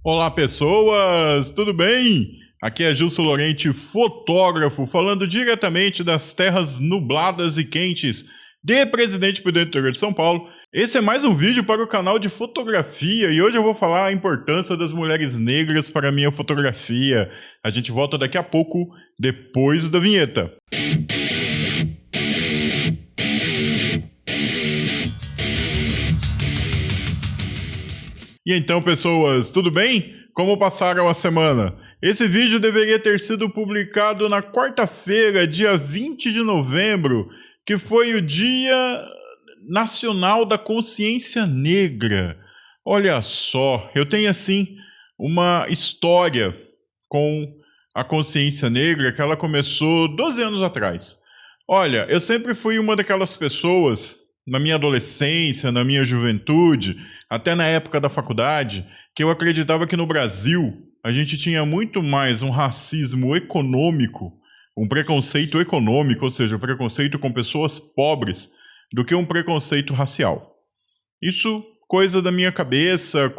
Olá, pessoas! Tudo bem? Aqui é Gilson Lorente, fotógrafo, falando diretamente das terras nubladas e quentes de Presidente Prudente do interior de São Paulo. Esse é mais um vídeo para o canal de fotografia e hoje eu vou falar a importância das mulheres negras para a minha fotografia. A gente volta daqui a pouco, depois da vinheta. E então, pessoas, tudo bem? Como passaram a semana? Esse vídeo deveria ter sido publicado na quarta-feira, dia 20 de novembro, que foi o Dia Nacional da Consciência Negra. Olha só, eu tenho assim uma história com a consciência negra que ela começou 12 anos atrás. Olha, eu sempre fui uma daquelas pessoas, na minha adolescência, na minha juventude, até na época da faculdade, que eu acreditava que no Brasil a gente tinha muito mais um racismo econômico, um preconceito econômico, ou seja, um preconceito com pessoas pobres, do que um preconceito racial. Isso coisa da minha cabeça,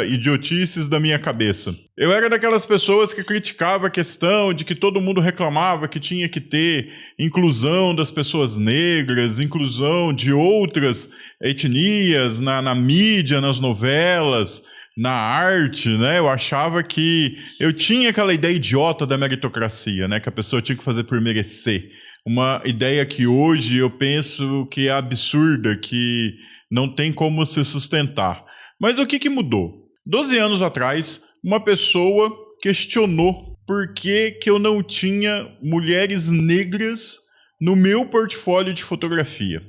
idiotices da minha cabeça. Eu era daquelas pessoas que criticava a questão de que todo mundo reclamava que tinha que ter inclusão das pessoas negras, inclusão de outras etnias na mídia, nas novelas, na arte, né? Eu achava que eu tinha aquela ideia idiota da meritocracia, né? Que a pessoa tinha que fazer por merecer. Uma ideia que hoje eu penso que é absurda, que não tem como se sustentar. Mas o que mudou? 12 anos atrás, uma pessoa questionou por que eu não tinha mulheres negras no meu portfólio de fotografia.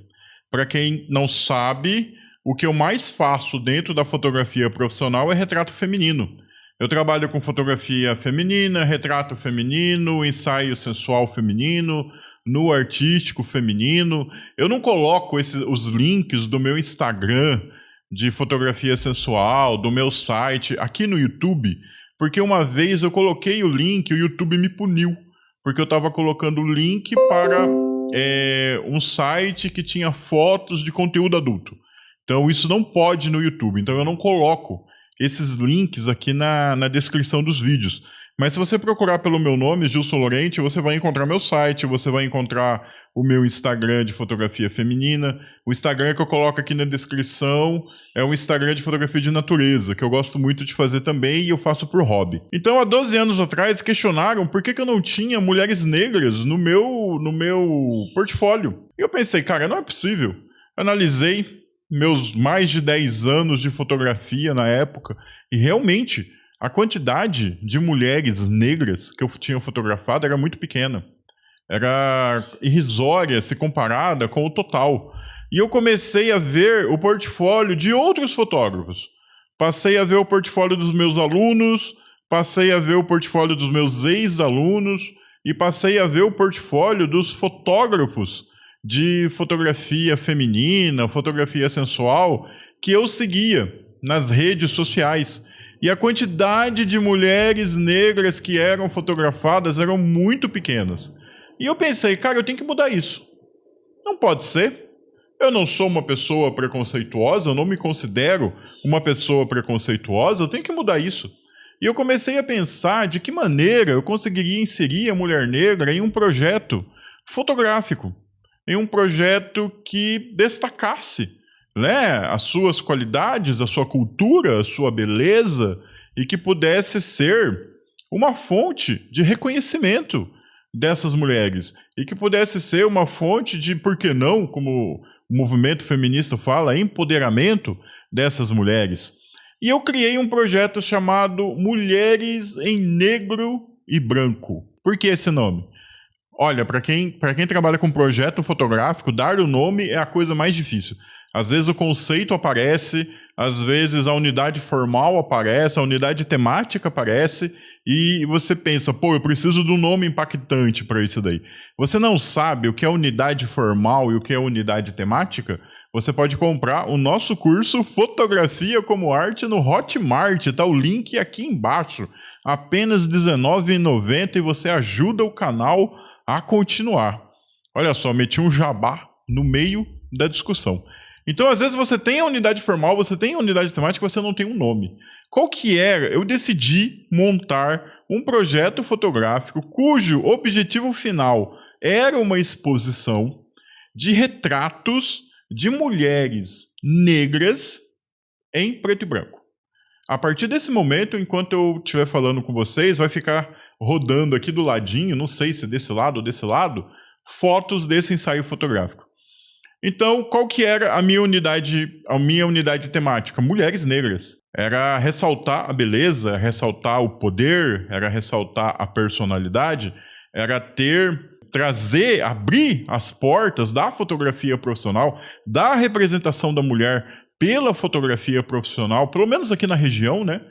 Para quem não sabe, o que eu mais faço dentro da fotografia profissional é retrato feminino. Eu trabalho com fotografia feminina, retrato feminino, ensaio sensual feminino, nu artístico feminino. Eu não coloco os links do meu Instagram de fotografia sensual, do meu site aqui no YouTube, porque uma vez eu coloquei o link e o YouTube me puniu, porque eu estava colocando o link para um site que tinha fotos de conteúdo adulto. Então isso não pode no YouTube, então eu não coloco esses links aqui na descrição dos vídeos. Mas se você procurar pelo meu nome, Gilson Lorente, você vai encontrar meu site, você vai encontrar o meu Instagram de fotografia feminina. O Instagram que eu coloco aqui na descrição é um Instagram de fotografia de natureza, que eu gosto muito de fazer também e eu faço por hobby. Então, há 12 anos atrás, questionaram por que eu não tinha mulheres negras no meu portfólio. E eu pensei, cara, não é possível. Analisei meus mais de 10 anos de fotografia na época e realmente a quantidade de mulheres negras que eu tinha fotografado era muito pequena. Era irrisória se comparada com o total. E eu comecei a ver o portfólio de outros fotógrafos. Passei a ver o portfólio dos meus alunos, passei a ver o portfólio dos meus ex-alunos e passei a ver o portfólio dos fotógrafos de fotografia feminina, fotografia sensual, que eu seguia nas redes sociais. E a quantidade de mulheres negras que eram fotografadas eram muito pequenas. E eu pensei, cara, eu tenho que mudar isso. Não pode ser. Eu não sou uma pessoa preconceituosa, eu não me considero uma pessoa preconceituosa, eu tenho que mudar isso. E eu comecei a pensar de que maneira eu conseguiria inserir a mulher negra em um projeto fotográfico, em um projeto que destacasse, né, as suas qualidades, a sua cultura, a sua beleza, e que pudesse ser uma fonte de reconhecimento dessas mulheres, e que pudesse ser uma fonte de, por que não, como o movimento feminista fala, empoderamento dessas mulheres. E eu criei um projeto chamado Mulheres em Negro e Branco. Por que esse nome? Olha, para quem trabalha com projeto fotográfico, dar o nome é a coisa mais difícil. Às vezes o conceito aparece, às vezes a unidade formal aparece, a unidade temática aparece e você pensa, pô, eu preciso de um nome impactante para isso daí. Você não sabe o que é unidade formal e o que é unidade temática? Você pode comprar o nosso curso Fotografia como Arte no Hotmart, tá o link aqui embaixo. Apenas R$19,90 e você ajuda o canal a continuar. Olha só, meti um jabá no meio da discussão. Então, às vezes, você tem a unidade formal, você tem a unidade temática, você não tem um nome. Qual que era? Eu decidi montar um projeto fotográfico cujo objetivo final era uma exposição de retratos de mulheres negras em preto e branco. A partir desse momento, enquanto eu estiver falando com vocês, vai ficar rodando aqui do ladinho, não sei se desse lado ou desse lado, fotos desse ensaio fotográfico. Então, qual que era a minha unidade temática? Mulheres negras. Era ressaltar a beleza, ressaltar o poder, era ressaltar a personalidade, era trazer, abrir as portas da fotografia profissional, da representação da mulher pela fotografia profissional, pelo menos aqui na região, né?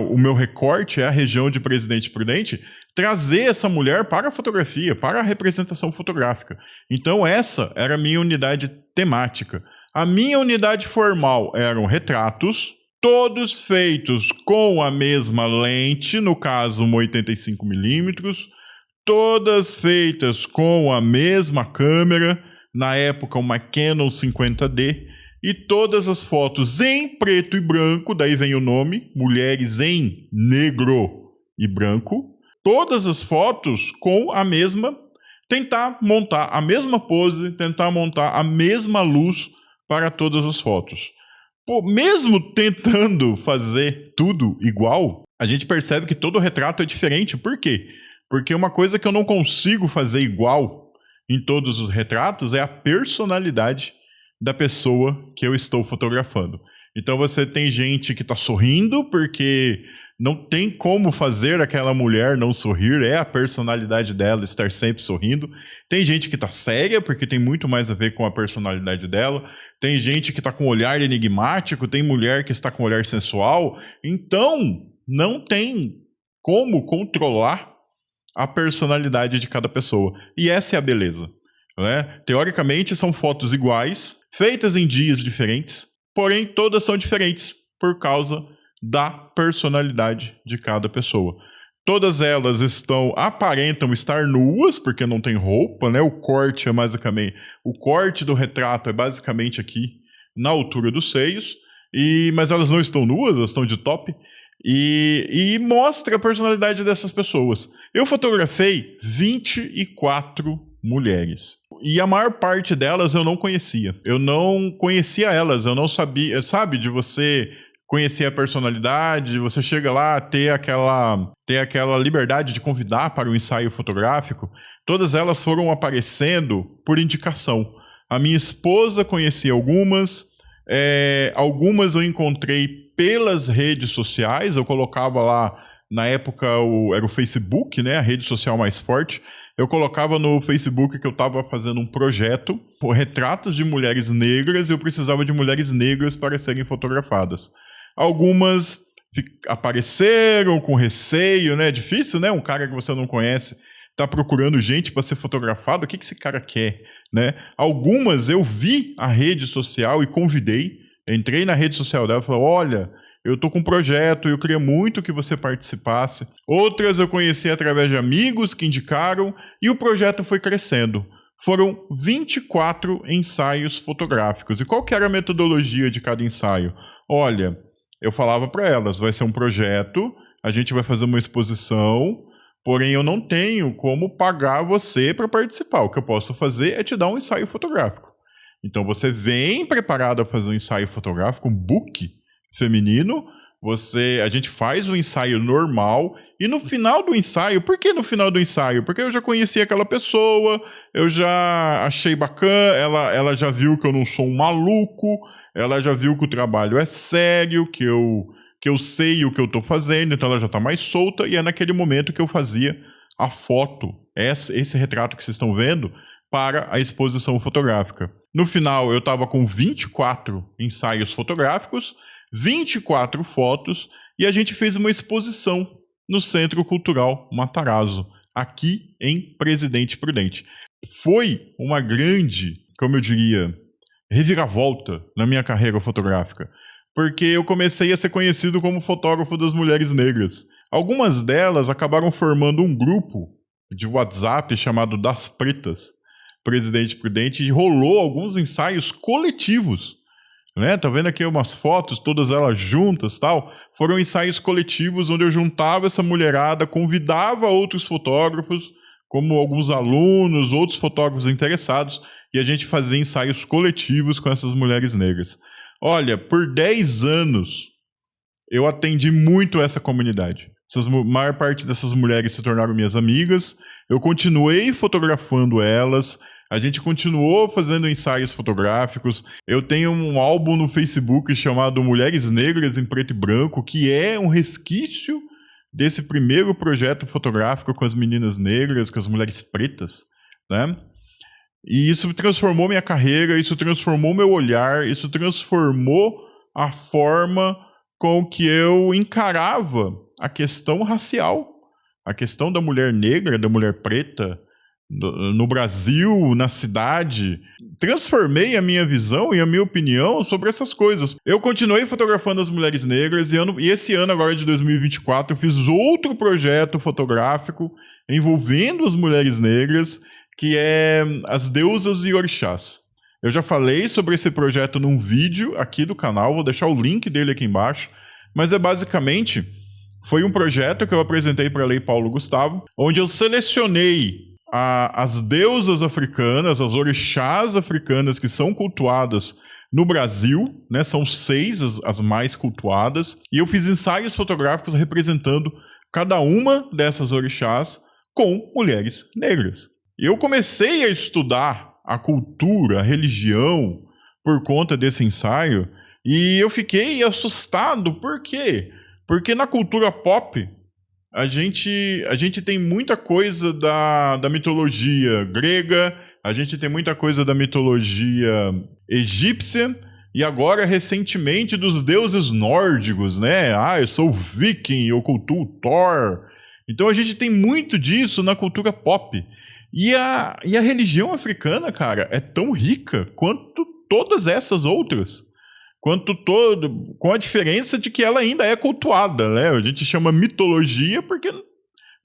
O meu recorte é a região de Presidente Prudente, trazer essa mulher para a fotografia, para a representação fotográfica. Então essa era a minha unidade temática. A minha unidade formal eram retratos, todos feitos com a mesma lente, no caso uma 85mm, todas feitas com a mesma câmera, na época uma Canon 50D, e todas as fotos em preto e branco, daí vem o nome, mulheres em negro e branco, todas as fotos com a mesma, tentar montar a mesma pose, tentar montar a mesma luz para todas as fotos. Pô, mesmo tentando fazer tudo igual, a gente percebe que todo retrato é diferente. Por quê? Porque uma coisa que eu não consigo fazer igual em todos os retratos é a personalidade da pessoa que eu estou fotografando. Então você tem gente que está sorrindo porque não tem como fazer aquela mulher não sorrir, é a personalidade dela estar sempre sorrindo. Tem gente que está séria porque tem muito mais a ver com a personalidade dela. Tem gente que está com um olhar enigmático, tem mulher que está com um olhar sensual. Então não tem como controlar a personalidade de cada pessoa. E essa é a beleza. Né? Teoricamente são fotos iguais, feitas em dias diferentes, porém todas são diferentes por causa da personalidade de cada pessoa. Todas elas aparentam estar nuas, porque não tem roupa, né? O corte do retrato é basicamente aqui na altura dos seios, mas elas não estão nuas, elas estão de top. E mostra a personalidade dessas pessoas. Eu fotografei 24 mulheres. E a maior parte delas eu não conhecia. Eu não conhecia elas, eu não sabia. Sabe, de você conhecer a personalidade, você chega lá, ter aquela liberdade de convidar para o ensaio fotográfico. Todas elas foram aparecendo por indicação. A minha esposa conhecia algumas. Algumas eu encontrei pelas redes sociais, eu colocava lá, na época era o Facebook, né, a rede social mais forte, eu colocava no Facebook que eu estava fazendo um projeto por retratos de mulheres negras e eu precisava de mulheres negras para serem fotografadas. Algumas apareceram com receio, né, é difícil, né, um cara que você não conhece tá procurando gente para ser fotografado, o que esse cara quer, né? Algumas eu vi a rede social e convidei, entrei na rede social dela e falei, olha, eu tô com um projeto, eu queria muito que você participasse. Outras eu conheci através de amigos que indicaram e o projeto foi crescendo. Foram 24 ensaios fotográficos. E qual que era a metodologia de cada ensaio? Olha, eu falava para elas, vai ser um projeto, a gente vai fazer uma exposição, porém eu não tenho como pagar você para participar. O que eu posso fazer é te dar um ensaio fotográfico. Então você vem preparado a fazer um ensaio fotográfico, um book feminino, a gente faz um ensaio normal e no final do ensaio, por que no final do ensaio? Porque eu já conhecia aquela pessoa, eu já achei bacana, ela já viu que eu não sou um maluco, ela já viu que o trabalho é sério, que eu sei o que eu estou fazendo, então ela já está mais solta e é naquele momento que eu fazia a foto, esse retrato que vocês estão vendo, para a exposição fotográfica. No final eu estava com 24 ensaios fotográficos, 24 fotos e a gente fez uma exposição no Centro Cultural Matarazzo, aqui em Presidente Prudente. Foi uma grande, como eu diria, reviravolta na minha carreira fotográfica, porque eu comecei a ser conhecido como fotógrafo das mulheres negras. Algumas delas acabaram formando um grupo de WhatsApp chamado Das Pretas, Presidente Prudente, e rolou alguns ensaios coletivos né? Tá vendo aqui umas fotos, todas elas juntas, tal. Foram ensaios coletivos onde eu juntava essa mulherada, convidava outros fotógrafos, como alguns alunos, outros fotógrafos interessados, e a gente fazia ensaios coletivos com essas mulheres negras. Olha, por 10 anos eu atendi muito essa comunidade. A maior parte dessas mulheres se tornaram minhas amigas, eu continuei fotografando elas, a gente continuou fazendo ensaios fotográficos. Eu tenho um álbum no Facebook chamado Mulheres Negras em Preto e Branco, que é um resquício desse primeiro projeto fotográfico com as meninas negras, com as mulheres pretas, né? E isso transformou minha carreira, isso transformou meu olhar, isso transformou a forma com que eu encarava a questão racial, a questão da mulher negra, da mulher preta, no Brasil, na cidade. Transformei a minha visão e a minha opinião sobre essas coisas. Eu continuei fotografando as mulheres negras e esse ano, agora de 2024, eu fiz outro projeto fotográfico envolvendo as mulheres negras, que é as deusas e orixás. Eu já falei sobre esse projeto num vídeo aqui do canal, vou deixar o link dele aqui embaixo, mas basicamente, foi um projeto que eu apresentei para a Lei Paulo Gustavo, onde eu selecionei as deusas africanas, as orixás africanas que são cultuadas no Brasil, né? São 6 as mais cultuadas, e eu fiz ensaios fotográficos representando cada uma dessas orixás com mulheres negras. Eu comecei a estudar a cultura, a religião, por conta desse ensaio, e eu fiquei assustado. Por quê? Porque na cultura pop, a gente tem muita coisa da mitologia grega, a gente tem muita coisa da mitologia egípcia, e agora, recentemente, dos deuses nórdicos, né? Eu sou viking, eu cultuo Thor. Então a gente tem muito disso na cultura pop. E a religião africana, cara, é tão rica quanto todas essas outras. Com a diferença de que ela ainda é cultuada, né? A gente chama mitologia porque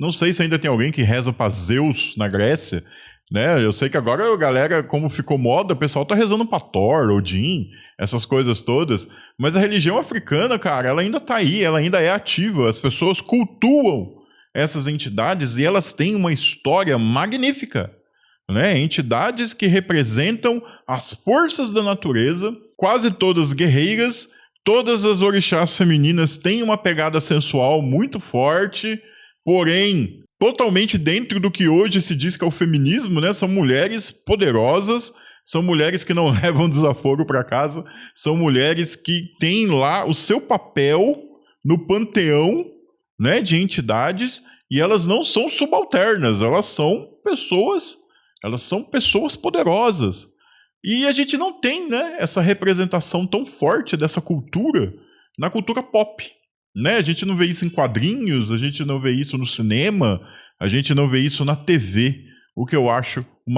não sei se ainda tem alguém que reza para Zeus na Grécia, né? Eu sei que agora a galera, como ficou moda, o pessoal tá rezando para Thor, Odin, essas coisas todas. Mas a religião africana, cara, ela ainda tá aí, ela ainda é ativa. As pessoas cultuam essas entidades e elas têm uma história magnífica, né? Entidades que representam as forças da natureza, quase todas guerreiras, todas as orixás femininas têm uma pegada sensual muito forte, porém, totalmente dentro do que hoje se diz que é o feminismo, né? São mulheres poderosas, são mulheres que não levam desaforo para casa, são mulheres que têm lá o seu papel no panteão, né, de entidades, e elas não são subalternas, elas são pessoas poderosas. E a gente não tem, né, essa representação tão forte dessa cultura na cultura pop, né? A gente não vê isso em quadrinhos, a gente não vê isso no cinema, a gente não vê isso na TV, o que eu acho um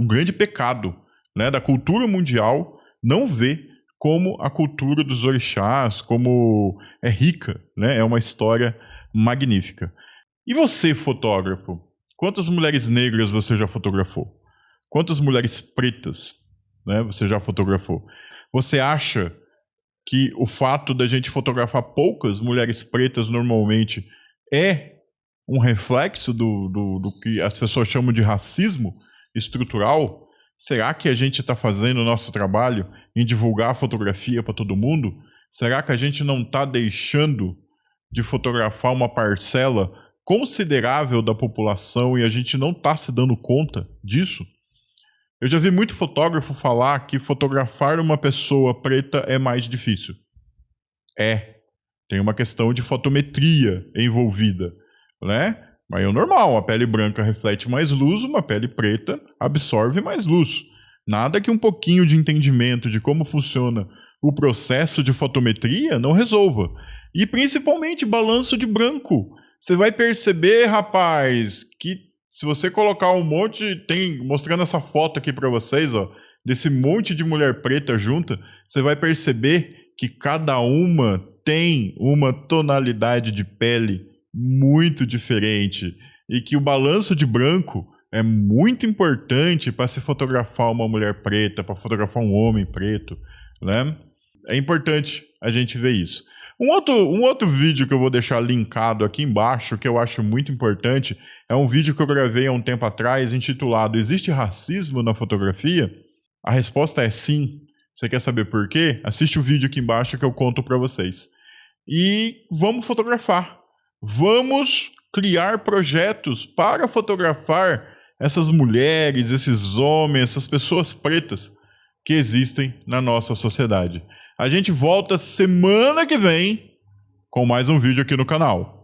grande pecado, né, da cultura mundial não ver como a cultura dos orixás, como é rica, né? É uma história magnífica. E você, fotógrafo? Quantas mulheres negras você já fotografou? Quantas mulheres pretas, né, você já fotografou? Você acha que o fato da gente fotografar poucas mulheres pretas normalmente é um reflexo do que as pessoas chamam de racismo estrutural? Será que a gente está fazendo o nosso trabalho em divulgar a fotografia para todo mundo? Será que a gente não está deixando de fotografar uma parcela considerável da população e a gente não está se dando conta disso? Eu já vi muito fotógrafo falar que fotografar uma pessoa preta é mais difícil. Tem uma questão de fotometria envolvida, né? Mas é o normal, a pele branca reflete mais luz, uma pele preta absorve mais luz. Nada que um pouquinho de entendimento de como funciona o processo de fotometria não resolva. E principalmente balanço de branco. Você vai perceber, rapaz, que se você colocar um monte, mostrando essa foto aqui para vocês, ó, desse monte de mulher preta junta, você vai perceber que cada uma tem uma tonalidade de pele muito diferente e que o balanço de branco é muito importante para se fotografar uma mulher preta, para fotografar um homem preto, né? É importante a gente ver isso. Um outro vídeo que eu vou deixar linkado aqui embaixo, que eu acho muito importante, é um vídeo que eu gravei há um tempo atrás, intitulado "Existe racismo na fotografia?" A resposta é sim. Você quer saber por quê? Assiste o vídeo aqui embaixo que eu conto para vocês. E vamos fotografar. Vamos criar projetos para fotografar essas mulheres, esses homens, essas pessoas pretas que existem na nossa sociedade. A gente volta semana que vem com mais um vídeo aqui no canal.